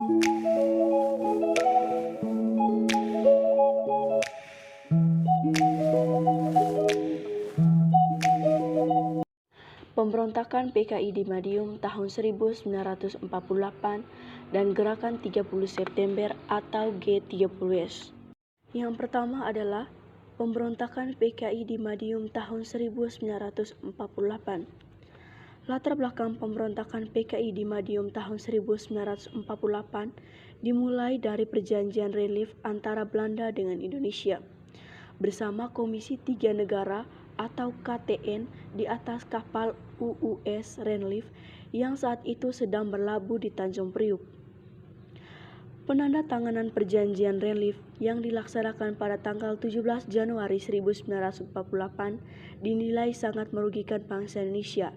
Pemberontakan PKI di Madiun tahun 1948 dan Gerakan 30 September atau G30S. Yang pertama adalah pemberontakan PKI di Madiun tahun 1948. Latar belakang pemberontakan PKI di Madiun tahun 1948 dimulai dari perjanjian relief antara Belanda dengan Indonesia bersama Komisi Tiga Negara atau KTN di atas kapal UUS Renlief yang saat itu sedang berlabuh di Tanjung Priuk. Penandatanganan perjanjian relief yang dilaksanakan pada tanggal 17 Januari 1948 dinilai sangat merugikan bangsa Indonesia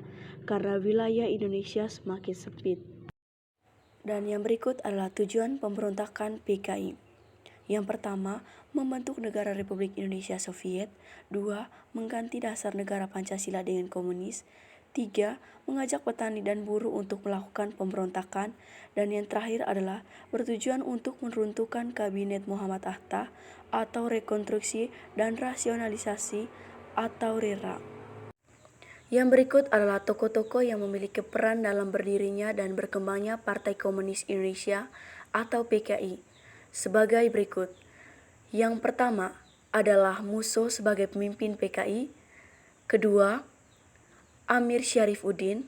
karena wilayah Indonesia semakin sempit. Dan yang berikut adalah tujuan pemberontakan PKI. Yang pertama, membentuk negara Republik Indonesia Soviet. 2. Mengganti dasar negara Pancasila dengan komunis. 3. Mengajak petani dan buruh untuk melakukan pemberontakan. Dan yang terakhir adalah bertujuan untuk meruntuhkan Kabinet Muhammad Hatta atau rekonstruksi dan rasionalisasi atau RERA. Yang berikut adalah tokoh-tokoh yang memiliki peran dalam berdirinya dan berkembangnya Partai Komunis Indonesia atau PKI. Sebagai berikut. Yang pertama adalah Musso sebagai pemimpin PKI. Kedua, Amir Syarifuddin.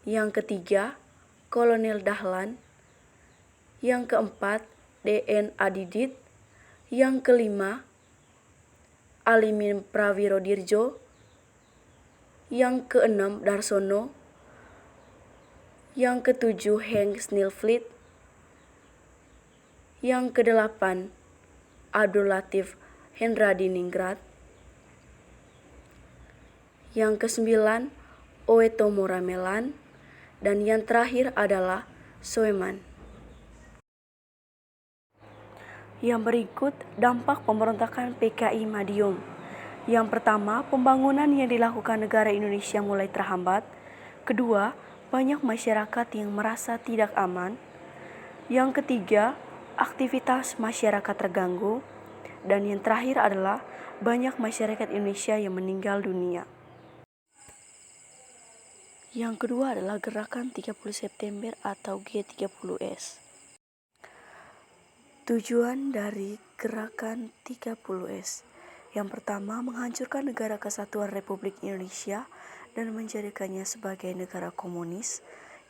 Yang ketiga, Kolonel Dahlan. Yang keempat, DN Adidit. Yang kelima, Alimin Prawirodirjo. Yang keenam, Darsono. Yang ketujuh, Henk Snilvliet. Yang kedelapan, Abdul Latif Hendradiningrat. Yang kesembilan, Oetomo Ramelan. Dan yang terakhir adalah Soeman. Yang berikut dampak pemberontakan PKI Madiun. Yang pertama, pembangunan yang dilakukan negara Indonesia mulai terhambat. Kedua, banyak masyarakat yang merasa tidak aman. Yang ketiga, aktivitas masyarakat terganggu. Dan yang terakhir adalah banyak masyarakat Indonesia yang meninggal dunia. Yang kedua adalah Gerakan 30 September atau G30S. Tujuan dari Gerakan 30S. Yang pertama, menghancurkan negara kesatuan Republik Indonesia dan menjadikannya sebagai negara komunis.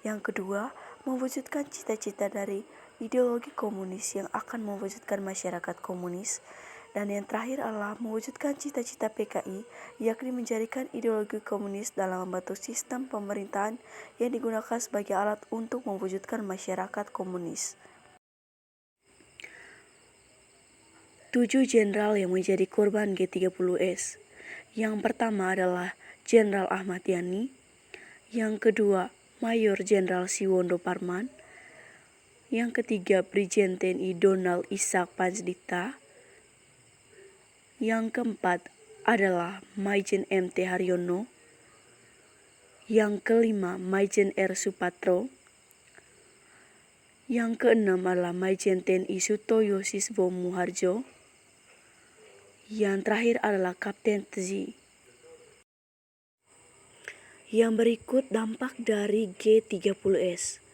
Yang kedua, mewujudkan cita-cita dari ideologi komunis yang akan mewujudkan masyarakat komunis. Dan yang terakhir adalah mewujudkan cita-cita PKI, yakni menjadikan ideologi komunis dalam membentuk sistem pemerintahan yang digunakan sebagai alat untuk mewujudkan masyarakat komunis. 7 jenderal yang menjadi korban G30S. Yang pertama adalah Jenderal Ahmad Yani. Yang kedua, Mayor Jenderal Siwondo Parman. Yang ketiga, Brigjen TNI Donald Ishak Panjaitan. Yang keempat adalah Maijen MT Haryono. Yang kelima, Maijen R. Supatro. Yang keenam adalah Maijen TNI Sutoyo Siswo Muharjo. Yang terakhir adalah Kapten Tzi. Yang berikut dampak dari G30S.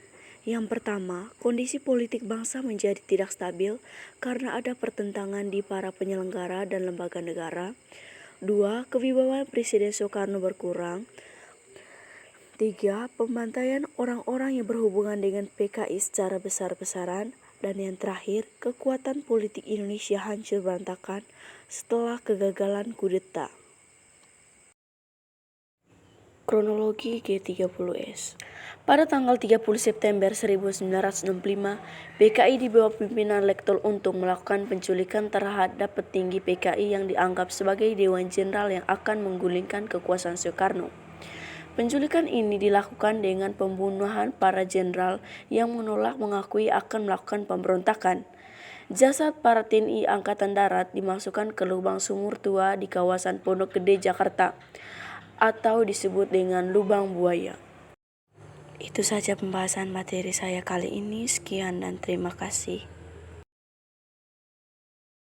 Yang pertama, kondisi politik bangsa menjadi tidak stabil karena ada pertentangan di para penyelenggara dan lembaga negara. 2. Kewibawaan Presiden Soekarno berkurang. 3. Pembantaian orang-orang yang berhubungan dengan PKI secara besar-besaran. Dan yang terakhir, kekuatan politik Indonesia hancur berantakan setelah kegagalan kudeta. Kronologi G30S. Pada tanggal 30 September 1965, PKI di bawah pimpinan Letkol Untung melakukan penculikan terhadap petinggi PKI yang dianggap sebagai Dewan Jenderal yang akan menggulingkan kekuasaan Soekarno. Penculikan ini dilakukan dengan pembunuhan para jenderal yang menolak mengakui akan melakukan pemberontakan. Jasad para TNI Angkatan Darat dimasukkan ke lubang sumur tua di kawasan Pondok Gede, Jakarta, atau disebut dengan lubang buaya. Itu saja pembahasan materi saya kali ini. Sekian dan terima kasih.